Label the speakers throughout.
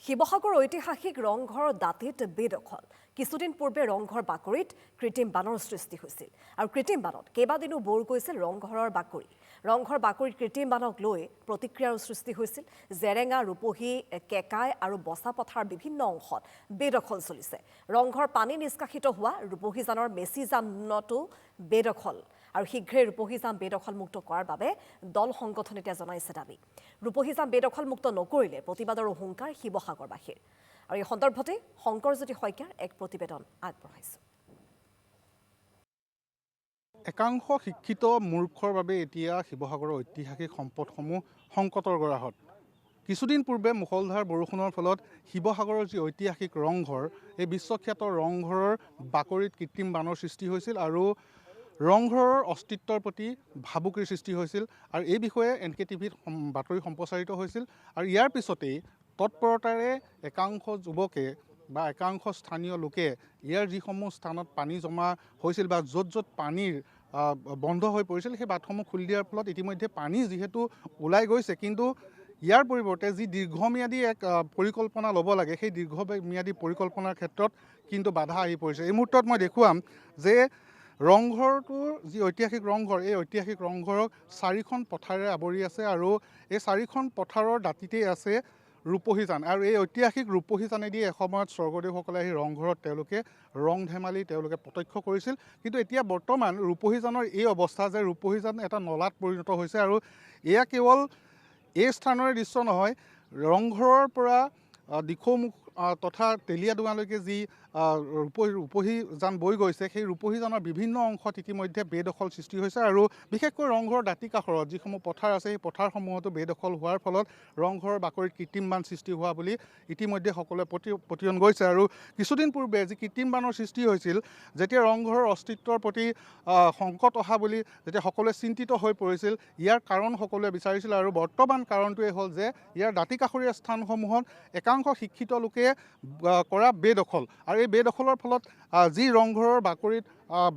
Speaker 1: শিৱসাগৰ ঐতিহাসিক ৰংঘৰৰ দাঁতিত বেদখল। কিছুদিন পূৰ্বে ৰংঘৰ বাকৰিত কৃত্ৰিম বানৰ সৃষ্টি হৈছিল আৰু কৃত্ৰিম বানত কেইবাদিনো বৰ গৈছিল ৰংঘৰৰ বাকৰি। ৰংঘৰ বাকৰিত কৃত্ৰিম বানক লৈ প্ৰতিক্ৰিয়াৰ সৃষ্টি হৈছিল। জেৰেঙা, ৰূপহী, কেকাই আৰু বছাপথাৰ বিভিন্ন অংশত বেদখল চলিছে। ৰংঘৰ পানী নিষ্কাশিত হোৱা ৰূপহীজানৰ মেচিজানতো বেদখল আৰু শীঘ্ৰে ৰূপহীজান বেদখলমুক্ত কৰাৰ বাবে দল সংগঠনে এতিয়া জনাইছে দাবী। ৰূপহীজান বেদখলমুক্ত নকৰিলে প্ৰতিবাদৰ হুংকাৰ শিৱসাগৰবাসীৰ। আৰু এই সন্দৰ্ভতে শংকৰজ্যোতি শইকীয়াৰ এক প্ৰতিবেদন আগবঢ়াইছে।
Speaker 2: একাংশ শিক্ষিত মূৰ্খৰ বাবে এতিয়া শিৱসাগৰৰ ঐতিহাসিক সম্পদসমূহ সংকটৰ গৰাহত। কিছুদিন পূৰ্বে মুষলধাৰ বৰষুণৰ ফলত শিৱসাগৰৰ যি ঐতিহাসিক ৰংঘৰ, এই বিশ্বখ্যাত ৰংঘৰৰ বাকৰিত কৃত্ৰিম বানৰ সৃষ্টি হৈছিল আৰু ৰংঘৰৰ অস্তিত্বৰ প্ৰতি ভাবুকিৰ সৃষ্টি হৈছিল। আৰু এই বিষয়ে NKTVত বাতৰি সম্প্ৰচাৰিত হৈছিল। আৰু ইয়াৰ পিছতেই তৎপৰতাৰে একাংশ যুৱকে বা একাংশ স্থানীয় লোকে ইয়াৰ যিসমূহ স্থানত পানী জমা হৈছিল বা য'ত য'ত পানীৰ বন্ধ হৈ পৰিছিল, সেই বাটসমূহ খুলি দিয়াৰ ফলত ইতিমধ্যে পানী যিহেতু ওলাই গৈছে, কিন্তু ইয়াৰ পৰিৱৰ্তে যি দীৰ্ঘম্যাদী এক পৰিকল্পনা ল'ব লাগে, সেই দীৰ্ঘম্যাদী পৰিকল্পনাৰ ক্ষেত্ৰত কিন্তু বাধা আহি পৰিছে। এই মুহূৰ্তত মই দেখুৱাম যে ৰংঘৰটোৰ যি ঐতিহাসিক ৰংঘৰ, এই ঐতিহাসিক ৰংঘৰক 4খন পথাৰেৰে আৱৰি আছে আৰু এই 4খন পথাৰৰ দাঁতিতেই আছে ৰূপহীজান। আৰু এই ঐতিহাসিক ৰূপহীজানেদি এসময়ত স্বৰ্গদেউসকলে আহি ৰংঘৰত তেওঁলোকে ৰং ধেমালি তেওঁলোকে প্ৰত্যক্ষ কৰিছিল। কিন্তু এতিয়া বৰ্তমান ৰূপহীজানৰ এই অৱস্থা যে ৰূপহীজান এটা নলাত পৰিণত হৈছে। আৰু এয়া কেৱল এই স্থানৰে দৃশ্য নহয়, ৰংঘৰৰ পৰা দিখৌমুখ তথা তেলীয়াডোঙালৈকে যি ৰূপহীজান বৈ গৈছে, সেই ৰূপহীজানৰ বিভিন্ন অংশত ইতিমধ্যে বেদখল সৃষ্টি হৈছে। আৰু বিশেষকৈ ৰংঘৰৰ দাঁতি কাষৰত যিসমূহ পথাৰ আছে, সেই পথাৰসমূহতো বেদখল হোৱাৰ ফলত ৰংঘৰৰ বাকৰিত কৃত্ৰিম বান সৃষ্টি হোৱা বুলি ইতিমধ্যে সকলোৱে পতিয়ন গৈছে। আৰু কিছুদিন পূৰ্বে যি কৃত্ৰিম বানৰ সৃষ্টি হৈছিল, যেতিয়া ৰংঘৰৰ অস্তিত্বৰ প্ৰতি সংকট অহা বুলি যেতিয়া সকলোৱে চিন্তিত হৈ পৰিছিল, ইয়াৰ কাৰণ সকলোৱে বিচাৰিছিল। আৰু বৰ্তমান কাৰণটোৱে হ'ল যে ইয়াৰ দাঁতি কাষৰীয়া স্থানসমূহত একাংশ শিক্ষিত লোকে কৰা বেদখল। আৰু এই বেদখলৰ ফলত যি ৰংঘৰৰ বাকৰিত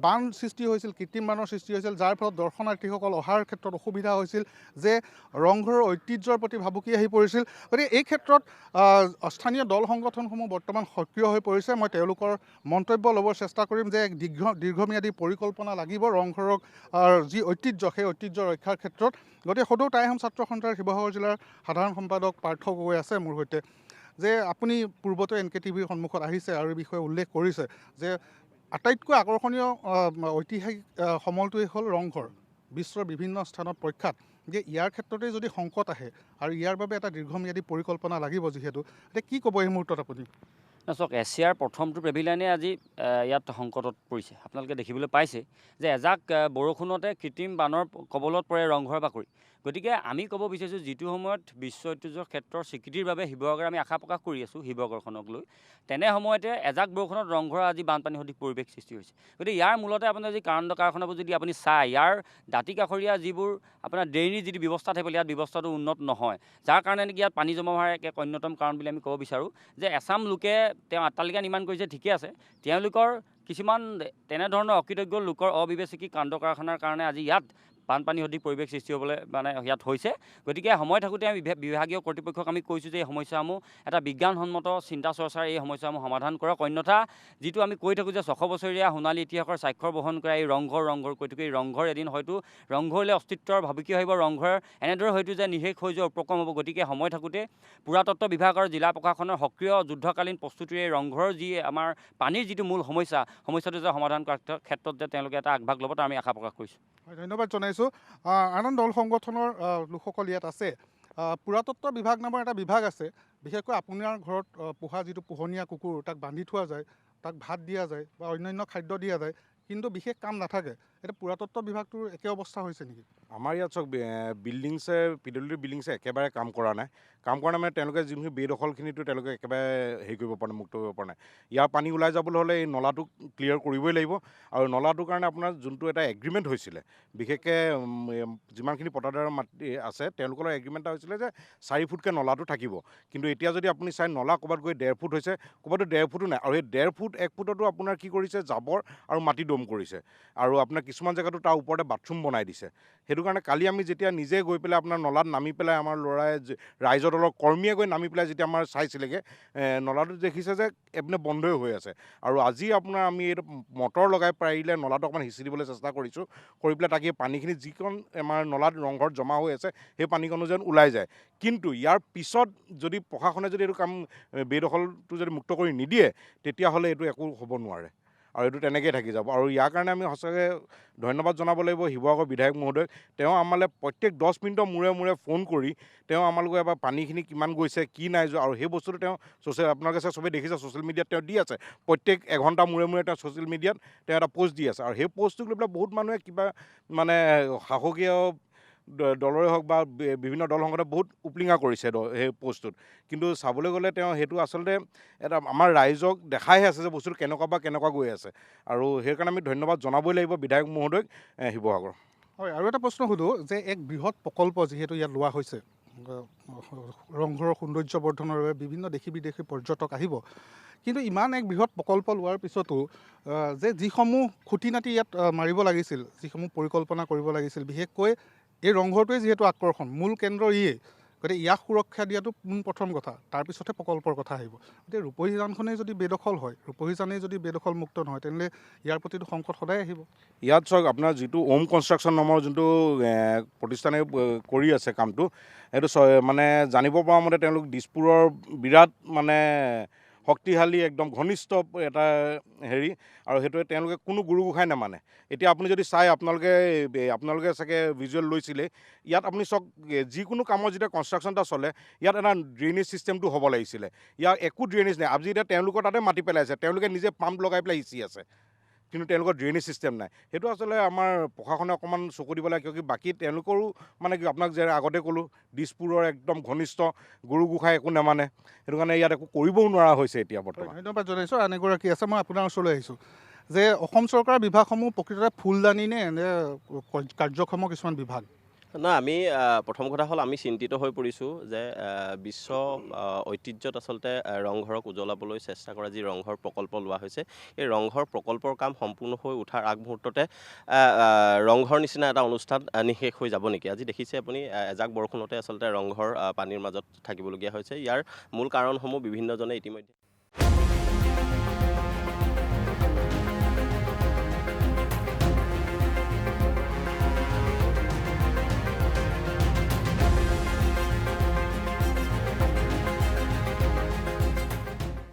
Speaker 2: বান সৃষ্টি হৈছিল, কৃত্ৰিম বানৰ সৃষ্টি হৈছিল, যাৰ ফলত দৰ্শনাৰ্থীসকল অহাৰ ক্ষেত্ৰত অসুবিধা হৈছিল, যে ৰংঘৰৰ ঐতিহ্যৰ প্ৰতি ভাবুকি আহি পৰিছিল। গতিকে এই ক্ষেত্ৰত স্থানীয় দল সংগঠনসমূহ বৰ্তমান সক্ৰিয় হৈ পৰিছে। মই তেওঁলোকৰ মন্তব্য ল'বৰ চেষ্টা কৰিম যে এক দীৰ্ঘম্যাদী পৰিকল্পনা লাগিব ৰংঘৰক যি ঐতিহ্য, সেই ঐতিহ্য ৰক্ষাৰ ক্ষেত্ৰত। গতিকে সদৌ টাই আহোম ছাত্ৰ সন্থাৰ শিৱসাগৰ জিলাৰ সাধাৰণ সম্পাদক পাৰ্থ গগৈ আছে মোৰ সৈতে। যে আপুনি পূৰ্বতে NKTVৰ সন্মুখত আহিছে আৰু এই বিষয়ে উল্লেখ কৰিছে যে আটাইতকৈ আকৰ্ষণীয় ঐতিহাসিক সমলটোৱেই হ'ল ৰংঘৰ। বিশ্বৰ বিভিন্ন স্থানত প্ৰখ্যাত, যে ইয়াৰ ক্ষেত্ৰতে যদি সংকট আহে আৰু ইয়াৰ বাবে এটা দীৰ্ঘম্যাদী পৰিকল্পনা লাগিব যিহেতু, এতিয়া কি ক'ব এই মুহূৰ্তত আপুনি?
Speaker 3: চাওক, এছিয়াৰ প্ৰথমটো পেভিলিয়নে আজি ইয়াত সংকটত পৰিছে। আপোনালোকে দেখিবলৈ পাইছে যে এজাক বৰষুণতে কৃত্ৰিম বানৰ কবলত পৰে ৰংঘৰ বাকৰি। গতিকে আমি ক'ব বিচাৰিছোঁ, যিটো সময়ত বিশ্ব ঐতিহ্যৰ ক্ষেত্ৰৰ স্বীকৃতিৰ বাবে শিৱসাগৰ আমি আশা প্ৰকাশ কৰি আছোঁ শিৱসাগৰখনক লৈ, তেনে সময়তে এজাক বৰষুণত ৰংঘৰৰ আজি বানপানী সদৃশ পৰিৱেশ সৃষ্টি হৈছে। গতিকে ইয়াৰ মূলতে আপোনাৰ যি কাৰণ কাৰখানাবোৰ যদি আপুনি চায়, ইয়াৰ দাঁতি কাষৰীয়া যিবোৰ আপোনাৰ ড্ৰেইনেজ যিটো ব্যৱস্থা থাকিব, ইয়াত ব্যৱস্থাটো উন্নত নহয়, যাৰ কাৰণে নেকি ইয়াত পানী জমা হোৱাৰ এক অন্যতম কাৰণ বুলি আমি ক'ব বিচাৰোঁ। যে এছাম লোকে তেওঁ অট্টালিকা নিৰ্মাণ কৰিছে, ঠিকে আছে, তেওঁলোকৰ কিছুমান তেনেধৰণৰ অকৃতজ্ঞ লোকৰ অবিবেচকি কাণ্ড কাৰখানাৰ কাৰণে আজি ইয়াত বানপানী সদৃশ পৰিৱেশ সৃষ্টি হ'বলৈ ইয়াত হৈছে। গতিকে সময় থাকোঁতে আমি বিভাগীয় কৰ্তৃপক্ষক আমি কৈছোঁ যে এই সমস্যাসমূহ এটা বিজ্ঞানসন্মত চিন্তা চৰ্চাৰ এই সমস্যাসমূহ সমাধান কৰক। অন্যথা যিটো আমি কৈ থাকোঁ যে 600 বছৰীয়া সোণালী ইতিহাসৰ স্বাক্ষৰ বহন কৰা এই ৰংঘৰ কৈ থাকোঁ, এই ৰংঘৰ এদিন হয়তো ৰংঘৰলৈ অস্তিত্বৰ ভাবুকি আহিব, ৰংঘৰ এনেদৰে হয়তো যে নিশেষ হৈ যোৱা উপক্ৰম হ'ব। গতিকে সময় থাকোঁতে পুৰাতত্ত্ব বিভাগ আৰু জিলা প্ৰশাসনৰ সক্ৰিয় যুদ্ধকালীন প্ৰস্তুতিৰে এই ৰংঘৰৰ যি আমাৰ পানীৰ যিটো মূল সমস্যাটো যে সমাধান কৰাৰ ক্ষেত্ৰত যে তেওঁলোকে এটা আগভাগ ল'ব, তাৰ আমি আশা প্ৰকাশ কৰিছোঁ।
Speaker 2: ধন্যবাদ জনাইছোঁ। আন দল সংগঠনৰ লোকসকল ইয়াত আছে। পুৰাতত্ত্ব বিভাগ নামৰ এটা বিভাগ আছে। বিশেষকৈ আপোনাৰ ঘৰত পোহা যিটো পোহনীয়া কুকুৰ, তাক বান্ধি থোৱা যায়, তাক ভাত দিয়া যায় বা অন্যান্য খাদ্য দিয়া যায়, কিন্তু বিশেষ কাম নাথাকে। এতিয়া পুৰাতত্ত্ব বিভাগটোৰ একে অৱস্থা হৈছে নেকি?
Speaker 4: আমাৰ ইয়াত চাওক, PWD বিল্ডিংছে একেবাৰে কাম কৰা নাই মানে তেওঁলোকে যিখিনি বেদখলখিনিতো তেওঁলোকে একেবাৰে হেৰি কৰিব পৰা নাই, মুক্ত কৰিব পৰা নাই। ইয়াৰ পানী ওলাই যাবলৈ হ'লে এই নলাটো ক্লিয়াৰ কৰিবই লাগিব। আৰু নলাটোৰ কাৰণে আপোনাৰ যোনটো এটা এগ্ৰিমেণ্ট হৈছিলে, বিশেষকৈ যিমানখিনি পটাদাৰ মাটি আছে তেওঁলোকৰ এগ্ৰিমেণ্ট এটা হৈছিলে যে 4 ফুটকৈ নলাটো থাকিব। কিন্তু এতিয়া যদি আপুনি চাই, নলা ক'ৰবাত গৈ 1.5 ফুট হৈছে, ক'ৰবাতো 1.5 ফুটো নাই। আৰু এই 1.5 ফুট 1 ফুটতো আপোনাৰ কি কৰিছে, জাবৰ আৰু মাটি দম কৰিছে। আৰু আপোনাৰ কিছুমান জেগাতো তাৰ ওপৰতে বাথৰুম বনাই দিছে। সেইটো কাৰণে কালি আমি যেতিয়া নিজে গৈ পেলাই আপোনাৰ নলাত নামি পেলাই আমাৰ ল'ৰাই ৰাইজৰ দলৰ কৰ্মীয়ে গৈ নামি পেলাই যেতিয়া আমাৰ চাইছিলেগৈ নলাটো দেখিছে যে এইপিনে বন্ধই হৈ আছে। আৰু আজি আপোনাৰ আমি এইটো মটৰ লগাই পাৰিলে নলাটো অকণমান সিঁচি দিবলৈ চেষ্টা কৰিছোঁ, কৰি পেলাই তাকে পানীখিনি যিকণ আমাৰ নলাত ৰংঘৰত জমা হৈ আছে সেই পানীকণো যেন ওলাই যায়। কিন্তু ইয়াৰ পিছত যদি প্ৰশাসনে যদি এইটো কাম বেদখলটো যদি মুক্ত কৰি নিদিয়ে তেতিয়াহ'লে এইটো একো হ'ব নোৱাৰে আৰু এইটো তেনেকৈয়ে থাকি যাব। আৰু ইয়াৰ কাৰণে আমি সঁচাকৈ ধন্যবাদ জনাব লাগিব শিৱসাগৰ বিধায়ক মহোদয়ক। তেওঁ আমালৈ প্ৰত্যেক 10 মিনিটৰ মূৰে মূৰে ফোন কৰি তেওঁ আমালোকে এবাৰ পানীখিনি কিমান গৈছে কি নাই যোৱা, আৰু সেই বস্তুটো তেওঁ আপোনালোকে চবেই দেখিছে ছ'চিয়েল মিডিয়াত তেওঁ দি আছে। প্ৰত্যেক এঘণ্টা মূৰে মূৰে তেওঁ ছ'চিয়েল মিডিয়াত তেওঁ এটা পোষ্ট দি আছে। আৰু সেই পোষ্টটোক লৈ পেলাই বহুত মানুহে কিবা মানে শাসকীয় দলৰে হওক বা বিভিন্ন দল সংগঠনে বহুত উপলিঙা কৰিছে সেই পোষ্টটোত। কিন্তু চাবলৈ গ'লে তেওঁ সেইটো আচলতে এটা আমাৰ ৰাইজক দেখাইহে আছে যে বস্তুটো কেনেকুৱা গৈ আছে। আৰু সেইকাৰণে আমি ধন্যবাদ জনাবই লাগিব বিধায়ক মহোদয়ক শিৱসাগৰ।
Speaker 2: হয়, আৰু এটা প্ৰশ্ন সোধোঁ যে এক বৃহৎ প্ৰকল্প যিহেতু ইয়াত লোৱা হৈছে, ৰংঘৰৰ সৌন্দৰ্য বৰ্ধনৰ বাবে বিভিন্ন দেশী বিদেশী পৰ্যটক আহিব, কিন্তু ইমান এক বৃহৎ প্ৰকল্প লোৱাৰ পিছতো যে যিসমূহ খুঁটি নাটি ইয়াত মাৰিব লাগিছিল, যিসমূহ পৰিকল্পনা কৰিব লাগিছিল, বিশেষকৈ এই ৰংঘৰটোৱে যিহেতু আকৰ্ষণ, মূল কেন্দ্ৰ ইয়েই, গতিকে ইয়াক সুৰক্ষা দিয়াটো প্ৰথম কথা, তাৰপিছতহে প্ৰকল্পৰ কথা আহিব। গতিকে ৰূপহী জানখনেই যদি বেদখল হয়, ৰূপহী জানেই যদি বেদখল মুক্ত নহয়, তেনেহ'লে ইয়াৰ প্ৰতিটো সংকট সদায় আহিব।
Speaker 4: ইয়াত চাওক আপোনাৰ যিটো ওম কনষ্ট্ৰাকশ্যন নামৰ যোনটো প্ৰতিষ্ঠানে কৰি আছে কামটো, সেইটো মানে জানিব পৰা মতে তেওঁলোক দিছপুৰৰ বিৰাট মানে শক্তিশালী একদম ঘনিষ্ঠ এটা হেৰি, আৰু সেইটোৱে তেওঁলোকে কোনো গুৰু গোসাঁই নামানে। এতিয়া আপুনি যদি চাই আপোনালোকে চাগে ভিজুৱেল লৈছিলে, ইয়াত আপুনি চাওক যিকোনো কামৰ যেতিয়া কনষ্ট্ৰাকশ্যন এটা চলে ইয়াত এটা ড্ৰেইনেজ ছিষ্টেমটো হ'ব লাগিছিলে। ইয়াৰ একো ড্ৰেইনেজ নাই। আজি এতিয়া তেওঁলোকৰ তাতে মাটি পেলাইছে, তেওঁলোকে নিজে পাম্প লগাই পেলাই সিঁচি আছে, কিন্তু তেওঁলোকৰ ড্ৰেইনেজ ছিষ্টেম নাই। সেইটো আচলতে আমাৰ প্ৰশাসনে অকণমান চকু দিব লাগে, কিয় কি বাকী তেওঁলোকৰো মানে কি আপোনাক যে আগতে ক'লোঁ দিছপুৰৰ একদম ঘনিষ্ঠ, গুৰু গোসাঁই একো নামানে, সেইটো কাৰণে ইয়াত একো কৰিবও নোৱাৰা হৈছে এতিয়া বৰ্তমান।
Speaker 2: ধন্যবাদ জনাইছোঁ। আন এগৰাকী আছে, মই আপোনাৰ ওচৰলৈ আহিছোঁ যে অসম চৰকাৰৰ বিভাগসমূহ প্ৰকৃততে ফুলদানি নে কাৰ্যক্ষম কিছুমান বিভাগ?
Speaker 5: নহয়, আমি প্ৰথম কথা হ'ল আমি চিন্তিত হৈ পৰিছোঁ যে বিশ্ব ঐতিহ্যত আচলতে ৰংঘৰক উজ্বলাবলৈ চেষ্টা কৰা যি ৰংঘৰ প্ৰকল্প লোৱা হৈছে, এই ৰংঘৰ প্ৰকল্পৰ কাম সম্পূৰ্ণ হৈ উঠাৰ আগমুহূৰ্ততে ৰংঘৰ নিচিনা এটা অনুষ্ঠান নিশেষ হৈ যাব নেকি? আজি দেখিছে আপুনি এজাক বৰষুণতে আচলতে ৰংঘৰ পানীৰ মাজত থাকিবলগীয়া হৈছে। ইয়াৰ মূল কাৰণসমূহ বিভিন্নজনে ইতিমধ্যে